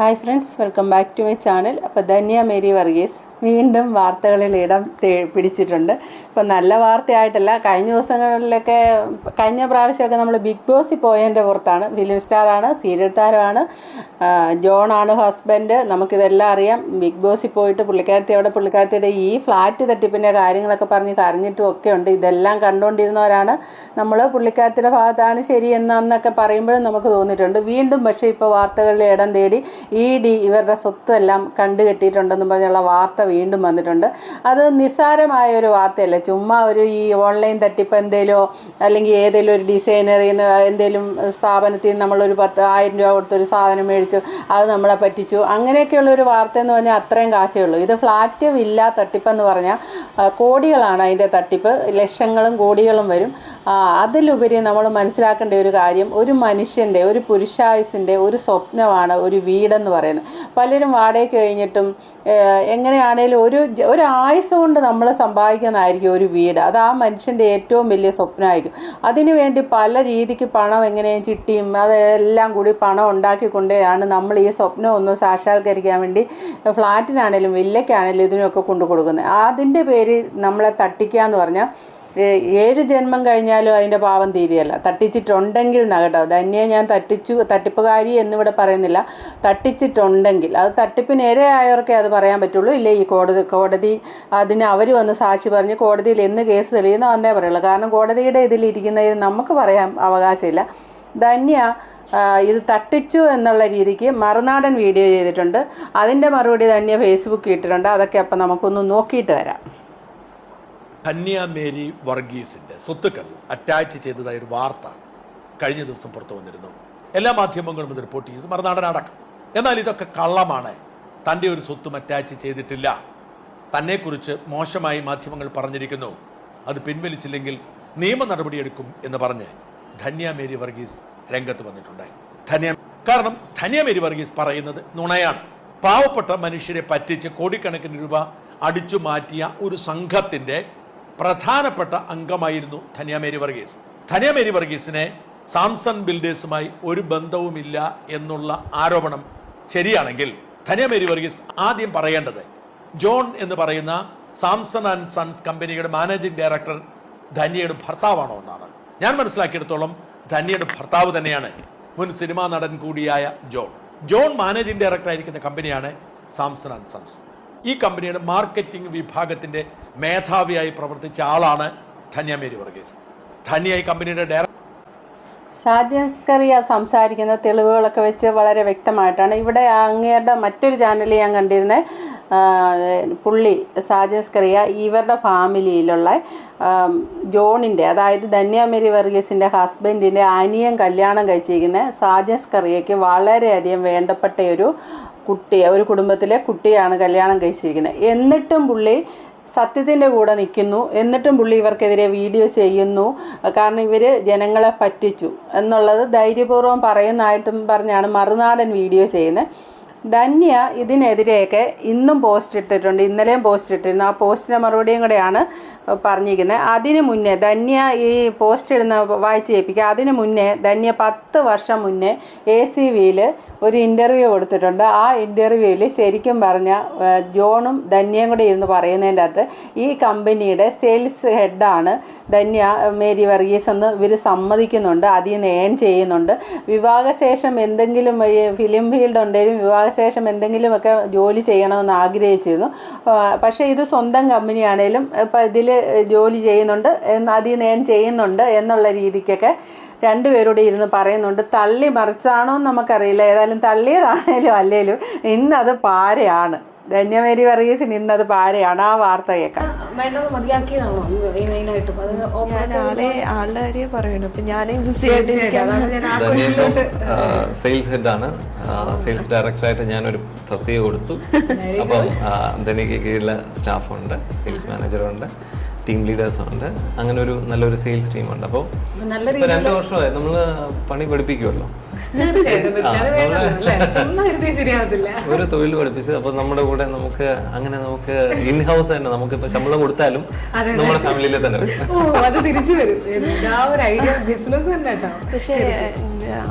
Hi friends, welcome back to my channel. അപ്പോൾ Dhanya Mary Varghese വീണ്ടും വാർത്തകളിൽ ഇടം പിടിച്ചിട്ടുണ്ട്. ഇപ്പോൾ നല്ല വാർത്തയായിട്ടല്ല, കഴിഞ്ഞ ദിവസങ്ങളിലൊക്കെ കഴിഞ്ഞ പ്രാവശ്യമൊക്കെ നമ്മൾ ബിഗ് ബോസിൽ പോയതിൻ്റെ പുറത്താണ്. ഫിലിം സ്റ്റാറാണ്, സീരിയൽ താരമാണ്, ജോണാണ് ഹസ്ബൻഡ്. നമുക്കിതെല്ലാം അറിയാം. ബിഗ് ബോസിൽ പോയിട്ട് പുള്ളിക്കാരത്തിയുടെ ഈ ഫ്ലാറ്റ് തട്ടിപ്പിൻ്റെ കാര്യങ്ങളൊക്കെ പറഞ്ഞ് കരഞ്ഞിട്ടും ഒക്കെ ഉണ്ട്. ഇതെല്ലാം കണ്ടുകൊണ്ടിരുന്നവരാണ് നമ്മൾ. പുള്ളിക്കാരത്തിയുടെ ഭാഗത്താണ് ശരി എന്നൊക്കെ പറയുമ്പോഴും നമുക്ക് തോന്നിയിട്ടുണ്ട്. വീണ്ടും പക്ഷേ ഇപ്പോൾ വാർത്തകളിൽ ഇടം തേടി ED ഇവരുടെ സ്വത്തെല്ലാം കണ്ടുകെട്ടിയിട്ടുണ്ടെന്ന് പറഞ്ഞുള്ള വാർത്ത വീണ്ടും വന്നിട്ടുണ്ട്. അത് നിസ്സാരമായ ഒരു വാർത്തയല്ല. ചുമ്മാ ഒരു ഈ ഓൺലൈൻ തട്ടിപ്പ് എന്തേലോ അല്ലെങ്കിൽ ഏതെങ്കിലും ഒരു ഡിസൈനറിൽ നിന്ന് എന്തെങ്കിലും സ്ഥാപനത്തിൽ നിന്ന് നമ്മളൊരു 10,000 രൂപ കൊടുത്തൊരു സാധനം മേടിച്ചു, അത് നമ്മളെ പറ്റിച്ചു, അങ്ങനെയൊക്കെയുള്ളൊരു വാർത്ത എന്ന് പറഞ്ഞാൽ അത്രയും കാശേ ഉള്ളൂ. ഇത് ഫ്ലാറ്റ് വില്ല തട്ടിപ്പെന്ന് പറഞ്ഞാൽ കോടികളാണ് അതിൻ്റെ തട്ടിപ്പ്, ലക്ഷങ്ങളും കോടികളും വരും. അതിലുപരി നമ്മൾ മനസ്സിലാക്കേണ്ട ഒരു കാര്യം, ഒരു മനുഷ്യൻ്റെ, ഒരു പുരുഷായുസിൻ്റെ ഒരു സ്വപ്നമാണ് ഒരു വീടെന്ന് പറയുന്നത്. പലരും വാടകയ്ക്ക് കഴിഞ്ഞിട്ടും എങ്ങനെയാണേലും ഒരു ആയുസ് കൊണ്ട് നമ്മൾ സമ്പാദിക്കുന്നതായിരിക്കും ഒരു വീട്. അത് ആ മനുഷ്യൻ്റെ ഏറ്റവും വലിയ സ്വപ്നമായിരിക്കും. അതിനുവേണ്ടി പല രീതിക്ക് പണം എങ്ങനെയും ചിട്ടിയും അതെല്ലാം കൂടി പണം ഉണ്ടാക്കിക്കൊണ്ടാണ് നമ്മൾ ഈ സ്വപ്നം ഒന്ന് സാക്ഷാത്കരിക്കാൻ വേണ്ടി ഫ്ലാറ്റിനാണേലും വില്ലയ്ക്കാണേലും ഇതിനൊക്കെ കൊണ്ടു കൊടുക്കുന്നത്. അതിൻ്റെ പേര് നമ്മളെ തട്ടിക്കുക എന്ന് പറഞ്ഞാൽ 7 ജന്മം കഴിഞ്ഞാലും അതിൻ്റെ പാവം തീരെയല്ല. തട്ടിച്ചിട്ടുണ്ടെങ്കിൽ കേട്ടോ, ധന്യയെ ഞാൻ തട്ടിപ്പുകാരി എന്നിവിടെ പറയുന്നില്ല. തട്ടിച്ചിട്ടുണ്ടെങ്കിൽ അത് തട്ടിപ്പിന് ഇരയായവർക്കേ അത് പറയാൻ പറ്റുള്ളൂ. ഇല്ലേ ഈ കോടതി അതിന് അവർ വന്ന് സാക്ഷി പറഞ്ഞ് കോടതിയിൽ എന്ന് കേസ് തെളിയുന്നോ അന്നേ പറയുള്ളൂ. കാരണം കോടതിയുടെ ഇതിലിരിക്കുന്നതിന് നമുക്ക് പറയാൻ അവകാശമില്ല. ധന്യ ഇത് തട്ടിച്ചു എന്നുള്ള രീതിക്ക് മറുനാടൻ വീഡിയോ ചെയ്തിട്ടുണ്ട്. അതിൻ്റെ മറുപടി ധന്യ ഫേസ്ബുക്കിൽ ഇട്ടിട്ടുണ്ട്. അതൊക്കെ അപ്പം നമുക്കൊന്ന് നോക്കിയിട്ട് വരാം. ധന്യ മേരി വർഗീസിന്റെ സ്വത്തുക്കൾ അറ്റാച്ച് ചെയ്തതായ ഒരു വാർത്ത കഴിഞ്ഞ ദിവസം പുറത്തു വന്നിരുന്നു. എല്ലാ മാധ്യമങ്ങളും ഇത് റിപ്പോർട്ട് ചെയ്തു, മറുനാടനടക്കം. എന്നാൽ ഇതൊക്കെ കള്ളമാണ്. തൻ്റെ ഒരു സ്വത്തും അറ്റാച്ച് ചെയ്തിട്ടില്ല. തന്നെക്കുറിച്ച് മോശമായി മാധ്യമങ്ങൾ പറഞ്ഞിരിക്കുന്നു. അത് പിൻവലിച്ചില്ലെങ്കിൽ നിയമ നടപടിയെടുക്കും എന്ന് പറഞ്ഞ് ധന്യ മേരി വർഗീസ് രംഗത്ത് വന്നിട്ടുണ്ട്. കാരണം ധന്യ മേരി വർഗീസ് പറയുന്നത് നുണയാണ്. പാവപ്പെട്ട മനുഷ്യരെ പറ്റിച്ച് കോടിക്കണക്കിന് രൂപ അടിച്ചു മാറ്റിയ ഒരു സംഘത്തിന്റെ പ്രധാനപ്പെട്ട അംഗമായിരുന്നു ധന്യ മേരി വർഗീസ്. ധന്യ മേരി വർഗീസിനെ സാംസൺ ബിൽഡേഴ്സുമായി ഒരു ബന്ധവുമില്ല എന്നുള്ള ആരോപണം ശരിയാണെങ്കിൽ ധന്യ മേരി വർഗീസ് ആദ്യം പറയേണ്ടത് ജോൺ എന്ന് പറയുന്ന സാംസൺ ആൻഡ് സൺസ് കമ്പനിയുടെ മാനേജിംഗ് ഡയറക്ടർ ധന്യയുടെ ഭർത്താവാണോ എന്നാണ്. ഞാൻ മനസ്സിലാക്കിയെടുത്തോളം ധന്യയുടെ ഭർത്താവ് തന്നെയാണ് മുൻ സിനിമാ നടൻ കൂടിയായ ജോൺ മാനേജിംഗ് ഡയറക്ടർ ആയിരിക്കുന്ന കമ്പനിയാണ് സാംസൺ ആൻഡ് സൺസ്. ഈ കമ്പനിയുടെ മാർക്കറ്റിംഗ് വിഭാഗത്തിന്റെ മേധാവിയായി പ്രവർത്തിച്ച ആളാണ് ധന്യ മേരി വർഗീസ്. ധന്യ ഈ കമ്പനിയുടെ ഡയറക്ടർ. സാജൻസ്കറിയ സംസാരിക്കുന്ന തെളിവുകളൊക്കെ വെച്ച് വളരെ വ്യക്തമായിട്ടാണ്. ഇവിടെ അങ്ങേരുടെ മറ്റൊരു ചാനലിൽ ഞാൻ കണ്ടിരുന്നത്, പുള്ളി സാജൻസ്കറിയ ഇവരുടെ ഫാമിലിയിലുള്ള ജോണിൻ്റെ, അതായത് ധന്യ മേരി വർഗീസിൻ്റെ ഹസ്ബൻഡിൻ്റെ അനിയൻ കല്യാണം കഴിച്ചിരിക്കുന്ന സാജൻസ്കറിയയ്ക്ക് വളരെയധികം വേണ്ടപ്പെട്ട ഒരു കുടുംബത്തിലെ കുട്ടിയാണ് കല്യാണം കഴിച്ചിരിക്കുന്നത്. എന്നിട്ടും പുള്ളി സത്യത്തിൻ്റെ കൂടെ നിൽക്കുന്നു. എന്നിട്ടും പുള്ളി ഇവർക്കെതിരെ വീഡിയോ ചെയ്യുന്നു. കാരണം ഇവർ ജനങ്ങളെ പറ്റിച്ചു എന്നുള്ളത് ധൈര്യപൂർവ്വം പറയുന്നതായിട്ടും പറഞ്ഞാണ് മറുനാടൻ വീഡിയോ ചെയ്യുന്നത്. ധന്യ ഇതിനെതിരെയൊക്കെ ഇന്നും പോസ്റ്റ് ഇട്ടിട്ടുണ്ട്, ഇന്നലെയും പോസ്റ്റ് ഇട്ടിരുന്നു. ആ പോസ്റ്റിൻ്റെ മറുപടിയും കൂടെയാണ് പറഞ്ഞിരിക്കുന്നത്. അതിന് മുന്നേ ധന്യ ഈ പോസ്റ്റ് ഇടുന്ന വായിച്ച് കേൾപ്പിക്കുക. അതിന് മുന്നേ ധന്യ 10 വർഷം മുന്നേ ACVയിൽ ഒരു ഇൻ്റർവ്യൂ കൊടുത്തിട്ടുണ്ട്. ആ ഇൻ്റർവ്യൂവിൽ ശരിക്കും പറഞ്ഞാൽ ജോണും ധന്യയും കൂടെ ഇരുന്ന് പറയുന്നതിൻ്റെ അകത്ത് ഈ കമ്പനിയുടെ സെയിൽസ് ഹെഡാണ് ധന്യ മേരി വർഗീസ് എന്ന് ഇവർ സമ്മതിക്കുന്നുണ്ട്. അതിൽ നിന്ന് ഏൺ ചെയ്യുന്നുണ്ട്. വിവാഹശേഷം എന്തെങ്കിലും ഫിലിം ഫീൽഡ് ഉണ്ടെങ്കിലും വിവാഹശേഷം എന്തെങ്കിലുമൊക്കെ ജോലി ചെയ്യണമെന്ന് ആഗ്രഹിച്ചിരുന്നു. പക്ഷേ ഇത് സ്വന്തം കമ്പനിയാണേലും ഇപ്പം ഇതിൽ ജോലി ചെയ്യുന്നുണ്ട്, അതിൽ നിന്ന് ഏൺ ചെയ്യുന്നുണ്ട് എന്നുള്ള രീതിക്കൊക്കെ രണ്ടുപേരോട് ഇരുന്ന് പറയുന്നുണ്ട്. തള്ളി മറിച്ചാണോ എന്ന് നമുക്കറിയില്ല. ഏതായാലും തള്ളിയതാണേലും അല്ലേലും ഇന്നത് പാരയാണ്. ധന്യ മേരി വർഗീസിന് ഇന്നത് പാരയാണ്. ആ വാർത്ത കേൾക്കാം. സെയിൽസ് ഹെഡാണ്, സെയിൽസ് ഡയറക്ടറായിട്ട് ഞാനൊരു തസ്തിക കൊടുത്തു. അപ്പം ധന്യക്ക് കീഴിലെ സ്റ്റാഫുണ്ട്, സെയിൽസ് മാനേജറുണ്ട്, ടീം ലീഡേഴ്സുണ്ട്. അങ്ങനെ ഒരു നല്ലൊരു സെയിൽസ് ടീമുണ്ട്. അപ്പോൾ 2 വർഷമായി നമ്മൾ പണി പഠിപ്പിക്കുമല്ലോ, ഒരു തൊഴിൽ പഠിപ്പിച്ച്. അപ്പോൾ നമ്മുടെ കൂടെ നമുക്ക് ഇൻഹൗസ് തന്നെ നമുക്കിപ്പോൾ ശമ്പളം കൊടുത്താലും നമ്മുടെ ഫാമിലിയിൽ തന്നെ തിരിച്ചു വരും. പക്ഷേ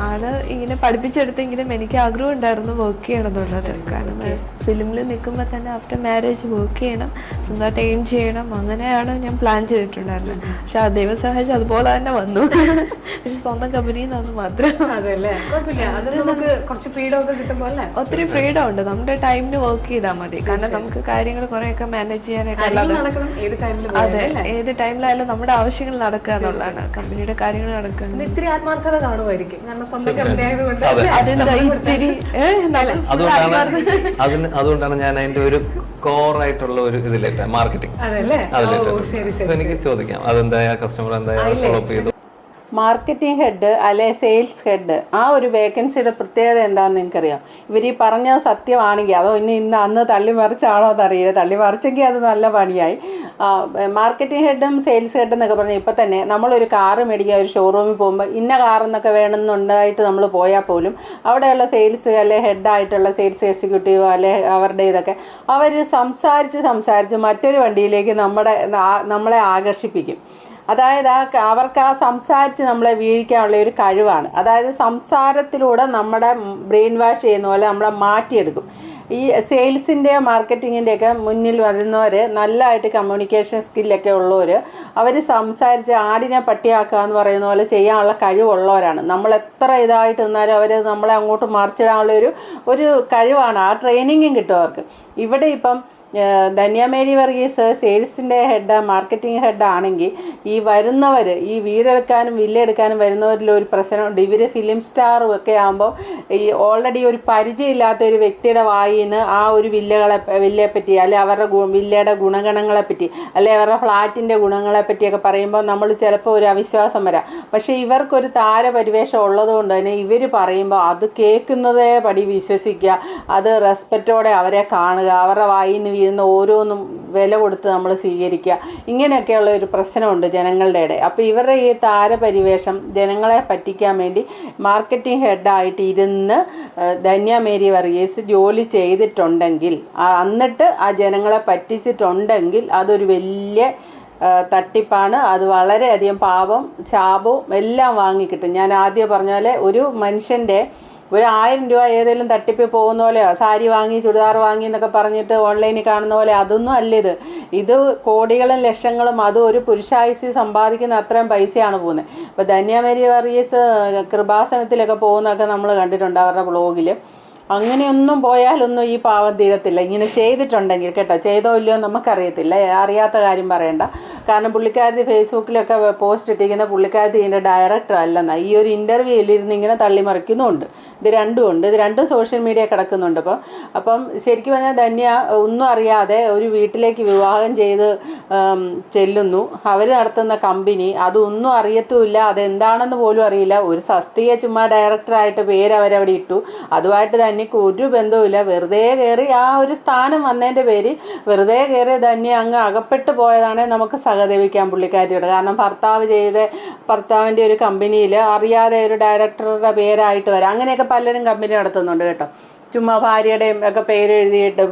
ആള് ഇങ്ങനെ പഠിപ്പിച്ചെടുത്തെങ്കിലും എനിക്ക് ആഗ്രഹം ഉണ്ടായിരുന്നു വർക്ക് ചെയ്യണം എന്നുള്ളത്. കാരണം ഫിലിമിൽ നിൽക്കുമ്പോൾ തന്നെ ആഫ്റ്റർ മാരേജ് വർക്ക് ചെയ്യണം, സ്വന്തമായിട്ട് എയിം ചെയ്യണം, അങ്ങനെയാണ് ഞാൻ പ്ലാൻ ചെയ്തിട്ടുണ്ടായിരുന്നത്. പക്ഷെ ആ ദൈവം സഹായിച്ച് അതുപോലെ തന്നെ വന്നു. പക്ഷെ സ്വന്തം കമ്പനിയിൽ നിന്ന് മാത്രം. ഒത്തിരി ഫ്രീഡം ഉണ്ട്, നമ്മുടെ ടൈമിന് വർക്ക് ചെയ്താൽ മതി. കാരണം നമുക്ക് കാര്യങ്ങൾ കുറെയൊക്കെ മാനേജ് ചെയ്യാനായിട്ട് അതെ, ഏത് ടൈമിലായാലും നമ്മുടെ ആവശ്യങ്ങൾ നടക്കുക എന്നുള്ളതാണ്, കമ്പനിയുടെ കാര്യങ്ങൾ നടക്കുന്നത്. ഇത്തിരി ആത്മാർത്ഥത കാണുമായിരിക്കും, കാരണം സ്വന്തം കമ്പനി ആയതുകൊണ്ട്. അതുകൊണ്ടാണ് ഞാൻ അതിന്റെ ഒരു കോറായിട്ടുള്ള ഒരു ഇതിലില്ല മാർക്കറ്റിംഗ്. എനിക്ക് ചോദിക്കാം അതെന്താ കസ്റ്റമർ എന്താ ഫോളോ അപ്പ് ചെയ്തു. മാർക്കറ്റിംഗ് ഹെഡ് അല്ലെ സെയിൽസ് ഹെഡ്, ആ ഒരു വേക്കൻസിയുടെ പ്രത്യേകത എന്താണെന്ന് നിങ്ങൾക്കറിയാം? ഇവർ ഈ പറഞ്ഞത് സത്യമാണെങ്കിൽ, അതോ ഇന്ന് അന്ന് തള്ളിമറിച്ചാണോ എന്നറിയില്ല. തള്ളിമറിച്ചെങ്കിൽ അത് നല്ല പണിയായി. മാർക്കറ്റിംഗ് ഹെഡും സെയിൽസ് ഹെഡും എന്നൊക്കെ പറഞ്ഞാൽ ഇപ്പം തന്നെ നമ്മളൊരു കാറ് മേടിക്കാൻ ഒരു ഷോറൂമിൽ പോകുമ്പോൾ ഇന്ന കാറെന്നൊക്കെ വേണമെന്നുണ്ടായിട്ട് നമ്മൾ പോയാൽ പോലും അവിടെയുള്ള സെയിൽസ് അല്ലെ ഹെഡായിട്ടുള്ള സെയിൽസ് എക്സിക്യൂട്ടീവ് അല്ലെ അവരുടെ ഇതൊക്കെ അവർ സംസാരിച്ച് മറ്റൊരു വണ്ടിയിലേക്ക് നമ്മളെ ആകർഷിപ്പിക്കും. അതായത് അവർക്ക് ആ സംസാരിച്ച് നമ്മളെ വീഴിക്കാനുള്ള ഒരു കഴിവാണ്. അതായത് സംസാരത്തിലൂടെ നമ്മുടെ ബ്രെയിൻ വാഷ് ചെയ്യുന്ന പോലെ നമ്മളെ മാറ്റിയെടുക്കും. ഈ സെയിൽസിൻ്റെ മാർക്കറ്റിങ്ങിൻ്റെയൊക്കെ മുന്നിൽ വരുന്നവർ നല്ലതായിട്ട് കമ്മ്യൂണിക്കേഷൻ സ്കില്ലൊക്കെ ഉള്ളവർ, അവർ സംസാരിച്ച് ആടിനെ പട്ടിയാക്കുക എന്ന് പറയുന്ന പോലെ ചെയ്യാനുള്ള കഴിവുള്ളവരാണ്. നമ്മൾ എത്ര ഇതായിട്ട് നിന്നാലും അവർ നമ്മളെ അങ്ങോട്ട് മറിച്ചിടാനുള്ള ഒരു കഴിവാണ്. ആ ട്രെയിനിങ്ങും കിട്ടും അവർക്ക്. ഇവിടെ ഇപ്പം ധന്യ മേരി വർഗീസ് സെയിൽസിൻ്റെ ഹെഡ്, മാർക്കറ്റിംഗ് ഹെഡ് ആണെങ്കിൽ ഈ വരുന്നവർ, ഈ വീടെടുക്കാനും വില്ല എടുക്കാനും വരുന്നവരിലൊരു പ്രശ്നമുണ്ട്. ഇവർ ഫിലിം സ്റ്റാറും ഒക്കെ ആകുമ്പോൾ ഈ ഓൾറെഡി ഒരു പരിചയമില്ലാത്ത ഒരു വ്യക്തിയുടെ വായിൽ നിന്ന് ആ ഒരു വില്ലയെപ്പറ്റി അല്ലെ അവരുടെ വില്ലയുടെ ഗുണഗണങ്ങളെപ്പറ്റി അല്ലെ അവരുടെ ഫ്ലാറ്റിൻ്റെ ഗുണങ്ങളെപ്പറ്റിയൊക്കെ പറയുമ്പോൾ നമ്മൾ ചിലപ്പോൾ ഒരു അവിശ്വാസം വരാം. പക്ഷേ ഇവർക്കൊരു താരപരിവേഷം ഉള്ളതുകൊണ്ട് തന്നെ ഇവർ പറയുമ്പോൾ അത് കേൾക്കുന്നതേ പടി വിശ്വസിക്കുക, അത് റെസ്പെക്റ്റോടെ അവരെ കാണുക, അവരുടെ വായിൽ നിന്ന് വീഴുന്ന ഓരോന്നും വില കൊടുത്ത് നമ്മൾ സ്വീകരിക്കുക. ഇങ്ങനെയൊക്കെയുള്ള ഒരു പ്രശ്നമുണ്ട് ജനങ്ങളുടെ ഇടയിൽ. അപ്പോൾ ഇവരുടെ ഈ താരപരിവേഷം ജനങ്ങളെ പറ്റിക്കാൻ വേണ്ടി മാർക്കറ്റിംഗ് ഹെഡായിട്ട് ഇരുന്ന് ധന്യ മേരി വർഗീസ് ജോലി ചെയ്തിട്ടുണ്ടെങ്കിൽ, എന്നിട്ട് ആ ജനങ്ങളെ പറ്റിച്ചിട്ടുണ്ടെങ്കിൽ അതൊരു വലിയ തട്ടിപ്പാണ്. അത് വളരെയധികം പാപം ശാപവും എല്ലാം വാങ്ങിക്കിട്ടും. ഞാൻ ആദ്യം പറഞ്ഞ പോലെ ഒരു മനുഷ്യൻ്റെ ഒരു 1000 രൂപ ഏതെങ്കിലും തട്ടിപ്പിൽ പോകുന്ന പോലെയോ, സാരി വാങ്ങി ചുരിദാർ വാങ്ങി എന്നൊക്കെ പറഞ്ഞിട്ട് ഓൺലൈനിൽ കാണുന്ന പോലെ അതൊന്നും അല്ല. ഇത് കോടികളും ലക്ഷങ്ങളും അതും ഒരു പുരുഷായുസ് സമ്പാദിക്കുന്ന അത്രയും പൈസയാണ് പോകുന്നത്. ഇപ്പോൾ ധന്യ മേരി വർഗീസ് കൃപാസനത്തിലൊക്കെ പോകുന്നതൊക്കെ നമ്മൾ കണ്ടിട്ടുണ്ട് അവരുടെ ബ്ലോഗിൽ. അങ്ങനെയൊന്നും പോയാലൊന്നും ഈ പാവം തീരത്തില്ല. ഇങ്ങനെ ചെയ്തിട്ടുണ്ടെങ്കിൽ കേട്ടോ, ചെയ്തോ ഇല്ലയോ നമുക്കറിയത്തില്ല, അറിയാത്ത കാര്യം പറയണ്ട. കാരണം പുള്ളിക്കാരത്തി ഫേസ്ബുക്കിലൊക്കെ പോസ്റ്റ് ഇട്ടിരിക്കുന്ന പുള്ളിക്കാരത്തി ഇതിൻ്റെ ഡയറക്ടർ അല്ലെന്നാ. ഈ ഒരു ഇൻ്റർവ്യൂവിലിരുന്ന് ഇങ്ങനെ തള്ളിമറിക്കുന്നുമുണ്ട്. ഇത് രണ്ടും സോഷ്യൽ മീഡിയ കിടക്കുന്നുണ്ട്. അപ്പം ശരിക്കും പറഞ്ഞാൽ ധന്യ ഒന്നും അറിയാതെ ഒരു വീട്ടിലേക്ക് വിവാഹം ചെയ്ത് ചെല്ലുന്നു. അവർ നടത്തുന്ന കമ്പനി അതൊന്നും അറിയത്തുമില്ല, അതെന്താണെന്ന് പോലും അറിയില്ല. ഒരു സസ്തിയെ ചുമ്മാ ഡയറക്ടറായിട്ട് പേര് അവരവിടെ ഇട്ടു. അതുമായിട്ട് ധന്യക്ക് ഒരു ബന്ധവുമില്ല. വെറുതെ കയറി ആ ഒരു സ്ഥാനം വന്നതിൻ്റെ പേര് വെറുതെ കയറി ധന്യ അങ്ങ് അകപ്പെട്ടു പോയതാണെങ്കിൽ നമുക്ക് സഹതപിക്കാം പുള്ളിക്കാരിയോട്. കാരണം ഭർത്താവിൻ്റെ ഒരു കമ്പനിയിൽ അറിയാതെ ഒരു ഡയറക്ടറുടെ പേരായിട്ട് വരാം. അങ്ങനെയൊക്കെ പലരും കമ്പനി നടത്തുന്നുണ്ട് കേട്ടോ. ചുമ്മാ ഭാര്യയുടെയും ഒക്കെ പേര് എഴുതിയിട്ടും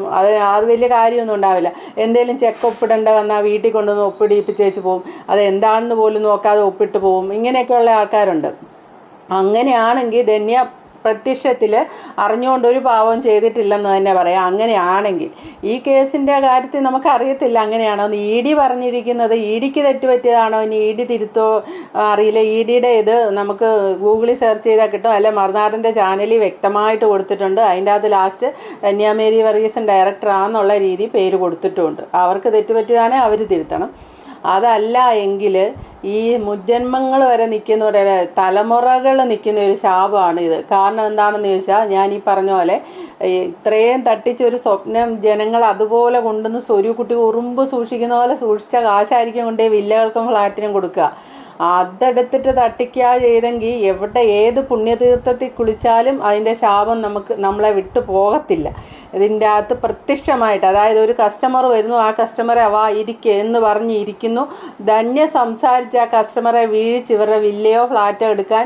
അത് വലിയ കാര്യമൊന്നും ഉണ്ടാവില്ല. എന്തെങ്കിലും ചെക്ക് ഒപ്പിടേണ്ട വന്നാൽ വീട്ടിൽ കൊണ്ടുവന്ന് ഒപ്പിടിപ്പിച്ചേച്ച് പോവും. അത് എന്താണെന്ന് പോലും നോക്കാതെ ഒപ്പിട്ട് പോവും. ഇങ്ങനെയൊക്കെയുള്ള ആൾക്കാരുണ്ട്. അങ്ങനെയാണെങ്കിൽ ധന്യ പ്രത്യക്ഷത്തിൽ അറിഞ്ഞുകൊണ്ട് ഒരു പാവം ചെയ്തിട്ടില്ലെന്ന് തന്നെ പറയാം. അങ്ങനെയാണെങ്കിൽ ഈ കേസിൻ്റെ കാര്യത്തിൽ നമുക്കറിയത്തില്ല അങ്ങനെയാണോ. ഇ ഡി പറഞ്ഞിരിക്കുന്നത് ഇ ഡിക്ക് തെറ്റുപറ്റിയതാണോ, ഇനി ഇ ഡി തിരുത്തോ അറിയില്ല. ഇ ഡിയുടെ ഇത് നമുക്ക് ഗൂഗിളിൽ സെർച്ച് ചെയ്താൽ കിട്ടും. അല്ല മറുനാടിൻ്റെ ചാനലിൽ വ്യക്തമായിട്ട് കൊടുത്തിട്ടുണ്ട്. അതിൻ്റെ അകത്ത് ലാസ്റ്റ് ധന്യ മേരി വർഗീസൻ ഡയറക്ടറാണെന്നുള്ള രീതി പേര് കൊടുത്തിട്ടുമുണ്ട്. അവർക്ക് തെറ്റുപറ്റിയതാണെങ്കിൽ അവർ തിരുത്തണം. അതല്ല എങ്കിൽ ഈ മുജ്ജന്മങ്ങൾ വരെ നിൽക്കുന്നവരെ തലമുറകൾ നിൽക്കുന്ന ഒരു ശാപമാണ് ഇത്. കാരണം എന്താണെന്ന് ചോദിച്ചാൽ, ഞാൻ ഈ പറഞ്ഞ പോലെ ഇത്രയും തട്ടിച്ചൊരു സ്വപ്നം ജനങ്ങൾ അതുപോലെ കൊണ്ടുവന്ന് ഒരു കുട്ടി ഉറുമ്പ് സൂക്ഷിക്കുന്ന പോലെ സൂക്ഷിച്ച കാശായിരിക്കും കൊണ്ടേ വില്ലകൾക്കും ഫ്ലാറ്റിനും കൊടുക്കുക. അതെടുത്തിട്ട് തട്ടിക്കുക ചെയ്തെങ്കിൽ ഏത് പുണ്യതീർത്ഥത്തിൽ കുളിച്ചാലും അതിൻ്റെ ശാപം നമ്മളെ വിട്ടു പോകത്തില്ല. ഇതിൻ്റെ അകത്ത് പ്രത്യക്ഷമായിട്ട്, അതായത് ഒരു കസ്റ്റമർ വരുന്നു, ആ കസ്റ്റമറെ ഇരിക്കുക എന്ന് പറഞ്ഞ് ഇരിക്കുന്നു. ധന്യ സംസാരിച്ച് ആ കസ്റ്റമറെ വീഴിച്ച് ഇവരുടെ വില്ലയോ ഫ്ലാറ്റോ എടുക്കാൻ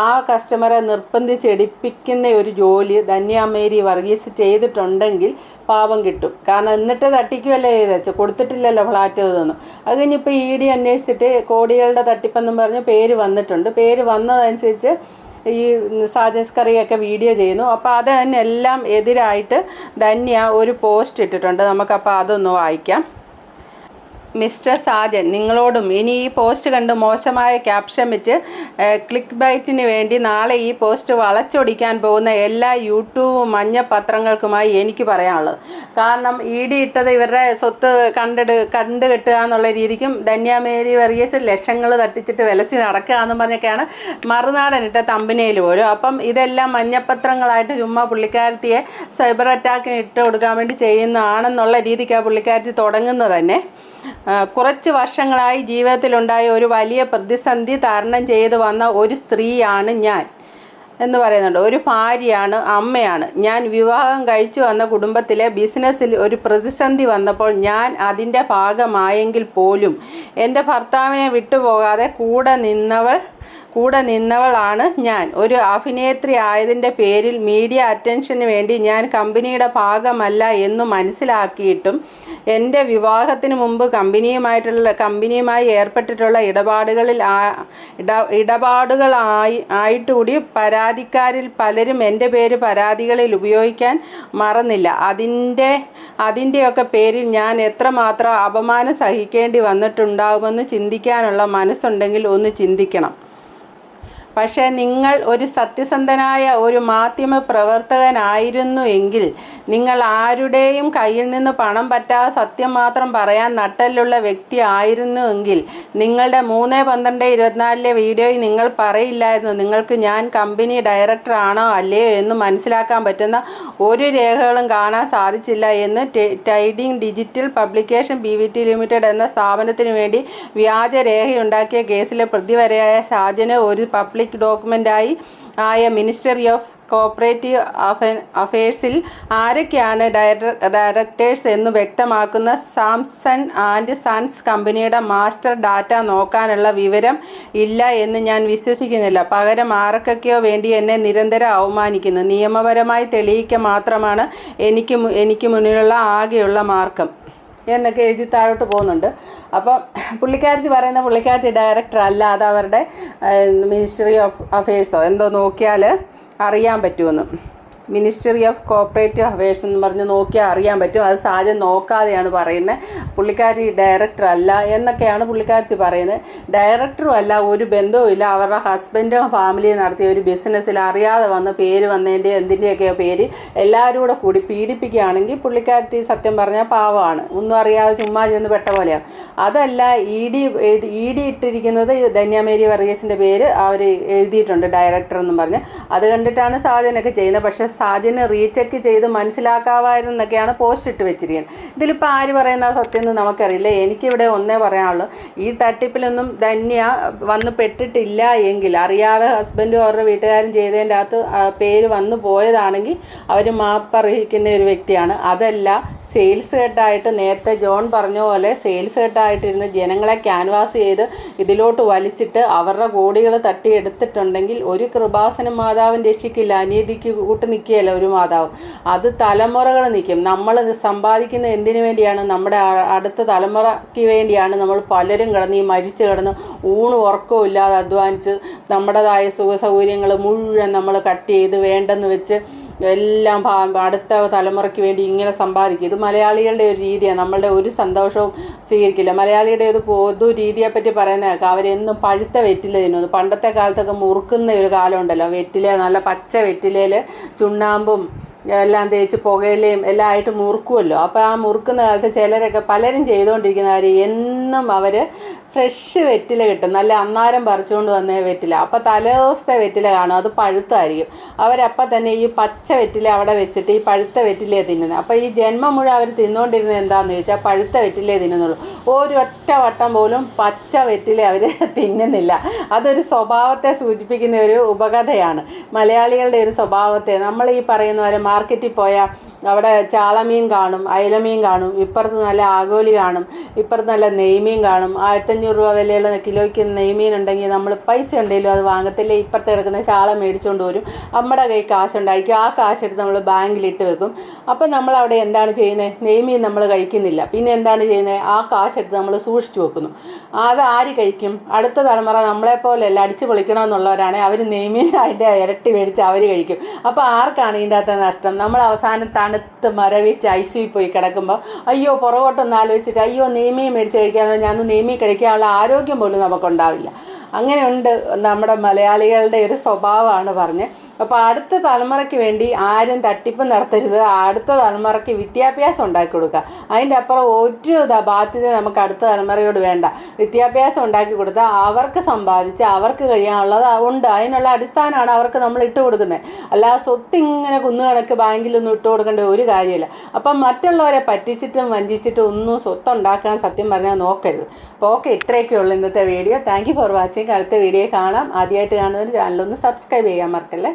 ആ കസ്റ്റമറെ നിർബന്ധിച്ചെടുപ്പിക്കുന്ന ഒരു ജോലി ധന്യ മേരി വർഗീസ് ചെയ്തിട്ടുണ്ടെങ്കിൽ പാപം കിട്ടും. കാരണം എന്നിട്ട് തട്ടിക്കുമല്ലേ ചെയ്തേച്ച്, കൊടുത്തിട്ടില്ലല്ലോ ഫ്ലാറ്റ് ഇതൊന്നും. അത് കഴിഞ്ഞിപ്പോൾ ഇ ഡി അന്വേഷിച്ചിട്ട് കോടികളുടെ തട്ടിപ്പെന്നും പറഞ്ഞ് പേര് വന്നിട്ടുണ്ട്. പേര് വന്നതനുസരിച്ച് ഈ സാജൻസ് കറിയൊക്കെ വീഡിയോ ചെയ്യുന്നു. അപ്പോൾ അതിനെല്ലാം എതിരായിട്ട് ധന്യ ഒരു പോസ്റ്റ് ഇട്ടിട്ടുണ്ട്. നമുക്കപ്പോൾ അതൊന്ന് വായിക്കാം. മിസ്റ്റർ സാജൻ, നിങ്ങളോടും ഇനി ഈ പോസ്റ്റ് കണ്ട് മോശമായ ക്യാപ്ഷൻ വെച്ച് ക്ലിക്ക് ബൈറ്റിന് വേണ്ടി നാളെ ഈ പോസ്റ്റ് വളച്ചൊടിക്കാൻ പോകുന്ന എല്ലാ യൂട്യൂബ് മഞ്ഞ പത്രങ്ങൾക്കുമായി എനിക്ക് പറയാനുള്ളത്. കാരണം ED ഇട്ടത് ഇവരുടെ സ്വത്ത് കണ്ടുകെട്ടുക എന്നുള്ള രീതിക്കും ധന്യ മേരി വർഗീസ് ലക്ഷങ്ങൾ തട്ടിച്ചിട്ട് വിലസി നടക്കുക എന്ന് പറഞ്ഞൊക്കെയാണ് മറുനാടൻ ഇട്ട തമ്പനയിൽ പോലും. അപ്പം ഇതെല്ലാം മഞ്ഞപ്പത്രങ്ങളായിട്ട് ചുമ്മാ പുള്ളിക്കാരത്തിയെ സൈബർ അറ്റാക്കിന് ഇട്ട് കൊടുക്കാൻ വേണ്ടി ചെയ്യുന്നതാണെന്നുള്ള രീതിക്കാണ് പുള്ളിക്കാരത്തി തുടങ്ങുന്നത് തന്നെ. കുറച്ച് വർഷങ്ങളായി ജീവിതത്തിലുണ്ടായ ഒരു വലിയ പ്രതിസന്ധി തരണം ചെയ്തു വന്ന ഒരു സ്ത്രീയാണ് ഞാൻ എന്ന് പറയുന്നുണ്ട്. ഒരു ഭാര്യയാണ്, അമ്മയാണ് ഞാൻ. വിവാഹം കഴിച്ചു വന്ന കുടുംബത്തിലെ ബിസിനസ്സിൽ ഒരു പ്രതിസന്ധി വന്നപ്പോൾ ഞാൻ അതിൻ്റെ ഭാഗമായെങ്കിൽ പോലും എൻ്റെ ഭർത്താവിനെ വിട്ടുപോകാതെ കൂടെ നിന്നവളാണ് ഞാൻ. ഒരു അഭിനേത്രി ആയതിൻ്റെ പേരിൽ മീഡിയ അറ്റൻഷന് വേണ്ടി ഞാൻ കമ്പനിയുടെ ഭാഗമല്ല എന്ന് മനസ്സിലാക്കിയിട്ടും എൻ്റെ വിവാഹത്തിന് മുമ്പ് കമ്പനിയുമായി ഏർപ്പെട്ടിട്ടുള്ള ഇടപാടുകളായിട്ടുകൂടി പരാതിക്കാരിൽ പലരും എൻ്റെ പേര് പരാതികളിൽ ഉപയോഗിക്കാൻ മറന്നില്ല. അതിൻ്റെയൊക്കെ പേരിൽ ഞാൻ എത്രമാത്രം അപമാനം സഹിക്കേണ്ടി വന്നിട്ടുണ്ടാകുമെന്ന് ചിന്തിക്കാനുള്ള മനസ്സുണ്ടെങ്കിൽ ഒന്ന് ചിന്തിക്കണം. പക്ഷേ നിങ്ങൾ ഒരു സത്യസന്ധനായ ഒരു മാധ്യമ പ്രവർത്തകനായിരുന്നു എങ്കിൽ നിങ്ങൾ ആരുടെയും കയ്യിൽ നിന്ന് പണം പറ്റാതെ സത്യം മാത്രം പറയാൻ നട്ടലുള്ള വ്യക്തി ആയിരുന്നുവെങ്കിൽ നിങ്ങളുടെ 3/12/24 വീഡിയോയിൽ നിങ്ങൾ പറയില്ലായിരുന്നു നിങ്ങൾക്ക് ഞാൻ കമ്പനി ഡയറക്ടർ ആണോ അല്ലയോ എന്ന് മനസ്സിലാക്കാൻ പറ്റുന്ന ഒരു രേഖകളും കാണാൻ സാധിച്ചില്ല എന്ന് tiding digital publication PVT limited എന്ന സ്ഥാപനത്തിന് വേണ്ടി വ്യാജ രേഖയുണ്ടാക്കിയ കേസിലെ പ്രതിവരെയായ ഷാജന് ഒരു പബ്ലിക് ഡോക്യുമെൻ്റായി ആയ മിനിസ്ട്രി ഓഫ് കോപ്പറേറ്റീവ് അഫയേഴ്സിൽ ആരൊക്കെയാണ് ഡയറക്ടേഴ്സ് എന്ന് വ്യക്തമാക്കുന്ന സാംസൺ ആൻഡ് സൺസ് കമ്പനിയുടെ മാസ്റ്റർ ഡാറ്റ നോക്കാനുള്ള വിവരം ഇല്ല എന്ന് ഞാൻ വിശ്വസിക്കുന്നില്ല. പകരം ആർക്കൊക്കെയോ വേണ്ടി എന്നെ നിരന്തരം അവമാനിക്കുന്നു. നിയമപരമായി തെളിയിക്കുക മാത്രമാണ് എനിക്ക് മുന്നിലുള്ള ആകെയുള്ള മാർഗം എന്നൊക്കെ എഴുതി താഴോട്ട് പോകുന്നുണ്ട്. അപ്പം പുള്ളിക്കാരത്തി ഡയറക്ടർ അല്ല, അത് അവരുടെ മിനിസ്ട്രി ഓഫ് അഫയേഴ്സോ എന്തോ നോക്കിയാൽ അറിയാൻ പറ്റുമെന്ന്. മിനിസ്ട്രി ഓഫ് കോപ്പറേറ്റീവ് അഫയേഴ്സ് എന്ന് പറഞ്ഞ് നോക്കിയാൽ അറിയാൻ പറ്റും. അത് സാജൻ നോക്കാതെയാണ് പറയുന്നത്. പുള്ളിക്കാരി ഡയറക്ടർ അല്ല എന്നൊക്കെയാണ് പുള്ളിക്കാരത്തി പറയുന്നത്. ഡയറക്ടറും അല്ല, ഒരു ബന്ധവുമില്ല. അവരുടെ ഹസ്ബൻഡും ഫാമിലിയും നടത്തിയ ഒരു ബിസിനസ്സിൽ അറിയാതെ വന്ന് പേര് വന്നതിൻ്റെ എന്തിൻ്റെയൊക്കെയോ പേര് എല്ലാവരും കൂടി പീഡിപ്പിക്കുകയാണെങ്കിൽ പുള്ളിക്കാരത്തി സത്യം പറഞ്ഞാൽ പാവമാണ്. ഒന്നും അറിയാതെ ചുമ്മാ ചെന്ന് പെട്ട പോലെയാണ്. അതല്ല, ED ഇട്ടിരിക്കുന്നത് ധന്യ മേരി വർഗീസിൻ്റെ പേര് അവർ എഴുതിയിട്ടുണ്ട് ഡയറക്ടർ എന്നും പറഞ്ഞ്. അത് കണ്ടിട്ടാണ് സാജനൊക്കെ ചെയ്യുന്നത്. പക്ഷേ സാജന് റീചെക്ക് ചെയ്ത് മനസ്സിലാക്കാമായിരുന്നൊക്കെയാണ് പോസ്റ്റ് ഇട്ട് വെച്ചിരിക്കുന്നത്. ഇതിലിപ്പോൾ ആര് പറയുന്ന സത്യം എന്ന് നമുക്കറിയില്ല. എനിക്കിവിടെ ഒന്നേ പറയാനുള്ളൂ, ഈ തട്ടിപ്പിലൊന്നും ധന്യ വന്ന് പെട്ടിട്ടില്ല എങ്കിൽ, അറിയാതെ ഹസ്ബൻഡും അവരുടെ വീട്ടുകാരും ചെയ്തതിൻ്റെ അകത്ത് പേര് വന്നു പോയതാണെങ്കിൽ അവർ മാപ്പർഹിക്കുന്ന ഒരു വ്യക്തിയാണ്. അതല്ല, സെയിൽസ് ഹെഡായിട്ട് നേരത്തെ ജോൺ പറഞ്ഞ പോലെ സെയിൽസ് ഹെഡായിട്ടിരുന്ന് ജനങ്ങളെ ക്യാൻവാസ് ചെയ്ത് ഇതിലോട്ട് വലിച്ചിട്ട് അവരുടെ കോടികൾ തട്ടിയെടുത്തിട്ടുണ്ടെങ്കിൽ ഒരു കൃപാസനം മാതാവിന് രക്ഷിക്കില്ല. അനീതിക്ക് കൂട്ട് നിൽക്കുകയല്ല ഒരു മാതാവ്. അത് തലമുറകൾ നിൽക്കും. നമ്മൾ സമ്പാദിക്കുന്ന എന്തിനു വേണ്ടിയാണ്? നമ്മുടെ അടുത്ത തലമുറയ്ക്ക് വേണ്ടിയാണ്. നമ്മൾ പലരും ഈ മരിച്ചു കിടന്ന് ഉറക്കവും ഇല്ലാതെ അധ്വാനിച്ച് നമ്മുടേതായ സുഖസൗകര്യങ്ങൾ മുഴുവൻ നമ്മൾ കട്ട് ചെയ്ത് വേണ്ടെന്ന് വെച്ച് എല്ലാം അടുത്ത തലമുറയ്ക്ക് വേണ്ടി ഇങ്ങനെ സമ്പാദിക്കും. ഇത് മലയാളികളുടെ ഒരു രീതിയാണ്. നമ്മളുടെ ഒരു സന്തോഷവും സ്വീകരിക്കില്ല. മലയാളിയുടെ ഒരു പൊതു രീതിയെപ്പറ്റി പറയുന്നതൊക്കെ അവരെന്നും പഴുത്ത വെറ്റില തിന്നുന്നു. പണ്ടത്തെ കാലത്തൊക്കെ മുറുക്കുന്ന ഒരു കാലമുണ്ടല്ലോ, വെറ്റില നല്ല പച്ച വെറ്റിലയിൽ ചുണ്ണാമ്പും എല്ലാം തേച്ച് പുകയിലയും എല്ലാം ആയിട്ട് മുറുക്കുമല്ലോ. അപ്പോൾ ആ മുറുക്കുന്ന കാലത്ത് പലരും ചെയ്തുകൊണ്ടിരിക്കുന്ന കാര്യം, എന്നും അവർ ഫ്രഷ് വെറ്റില കിട്ടും. നല്ല അന്നാരം പറിച്ചുകൊണ്ട് വന്ന വെറ്റില. അപ്പോൾ തലേദിവസത്തെ വെറ്റില കാണും, അത് പഴുത്തായിരിക്കും. അവരപ്പം തന്നെ ഈ പച്ച വെറ്റില അവിടെ വെച്ചിട്ട് ഈ പഴുത്ത വെറ്റിലയെ തിന്നുന്നത്. അപ്പോൾ ഈ ജന്മം മുഴുവൻ അവർ തിന്നുകൊണ്ടിരുന്നത് എന്താണെന്ന് ചോദിച്ചാൽ പഴുത്ത വെറ്റിലയെ തിന്നുന്നുള്ളൂ. ഒരൊറ്റ വട്ടം പോലും പച്ച വെറ്റില അവർ തിന്നുന്നില്ല. അതൊരു സ്വഭാവത്തെ സൂചിപ്പിക്കുന്ന ഒരു ഉപകഥയാണ്, മലയാളികളുടെ ഒരു സ്വഭാവത്തെ. നമ്മൾ ഈ പറയുന്ന പോലെ മാർക്കറ്റിൽ പോയാൽ അവിടെ ചാളമീൻ കാണും, അയലമീൻ കാണും, ഇപ്പുറത്ത് നല്ല ആഗോലി കാണും, ഇപ്പുറത്ത് നല്ല നെയ്മീൻ നെയ്മീൻ കാണും. 1500 രൂപ വിലയുള്ള കിലോയ്ക്ക് നെയ്മീൻ ഉണ്ടെങ്കിൽ നമ്മൾ പൈസ ഉണ്ടെങ്കിലും അത് വാങ്ങത്തില്ല. ഇപ്പുറത്ത് കിടക്കുന്ന ശാള മേടിച്ചുകൊണ്ട് വരും. നമ്മുടെ കൈ കാശുണ്ടായിരിക്കും. ആ കാശെടുത്ത് നമ്മൾ ബാങ്കിലിട്ട് വെക്കും. അപ്പം നമ്മൾ അവിടെ എന്താണ് ചെയ്യുന്നത്? നെയ്മീൻ നമ്മൾ കഴിക്കുന്നില്ല. പിന്നെ എന്താണ് ചെയ്യുന്നത്? ആ കാശെടുത്ത് നമ്മൾ സൂക്ഷിച്ചു വെക്കുന്നു. അത് ആര് കഴിക്കും? അടുത്ത തലമുറ നമ്മളെപ്പോലെയല്ല അടിച്ചു പൊളിക്കണമെന്നുള്ളവരാണെങ്കിൽ അവർ നെയ്മീൻ അതിൻ്റെ ഇരട്ടി മേടിച്ച് അവർ കഴിക്കും. അപ്പോൾ ആർക്കാണ് ഇതിൻ്റെ അകത്ത് നഷ്ടം? നമ്മൾ അവസാനം തണുത്ത് മരവിച്ച് ഐസിയിൽ പോയി കിടക്കുമ്പോൾ അയ്യോ പുറകോട്ടൊന്ന് ആലോചിച്ചിട്ട് അയ്യോ നെയ്മീൻ മേടിച്ച് കഴിക്കാമെന്ന് ഞാൻ നെയ്മീൻ കഴിക്കാനുള്ള ആരോഗ്യം പോലും നമുക്കുണ്ടാവില്ല. അങ്ങനെയുണ്ട് നമ്മുടെ മലയാളികളുടെ ഒരു സ്വഭാവമാണ് പറഞ്ഞ്. അപ്പോൾ അടുത്ത തലമുറയ്ക്ക് വേണ്ടി ആരും തട്ടിപ്പ് നടത്തരുത്. അടുത്ത തലമുറയ്ക്ക് വിദ്യാഭ്യാസം ഉണ്ടാക്കി കൊടുക്കുക. അതിൻ്റെ അപ്പുറം ഒരു ബാധ്യത നമുക്ക് അടുത്ത തലമുറയോട് വേണ്ട. വിദ്യാഭ്യാസം ഉണ്ടാക്കി കൊടുത്താൽ അവർക്ക് സമ്പാദിച്ച് അവർക്ക് കഴിയാനുള്ളത് ഉണ്ട്. അതിനുള്ള അടിസ്ഥാനമാണ് അവർക്ക് നമ്മൾ ഇട്ട് കൊടുക്കുന്നത്. അല്ലാതെ സ്വത്ത് ഇങ്ങനെ കുന്നുകണക്ക് ബാങ്കിലൊന്നും ഇട്ട് കൊടുക്കേണ്ട ഒരു കാര്യമില്ല. അപ്പം മറ്റുള്ളവരെ പറ്റിച്ചിട്ടും വഞ്ചിച്ചിട്ടും ഒന്നും സ്വത്തുണ്ടാക്കാൻ സത്യം പറഞ്ഞാൽ നോക്കരുത്. അപ്പോൾ ഓക്കെ, ഇത്രയൊക്കെ ഉള്ളൂ ഇന്നത്തെ video. Thank you for watching. അടുത്ത വീഡിയോ കാണാം. ആദ്യമായിട്ട് കാണുന്നൊരു ചാനലൊന്ന് സബ്സ്ക്രൈബ് ചെയ്യാൻ മറക്കല്ലേ.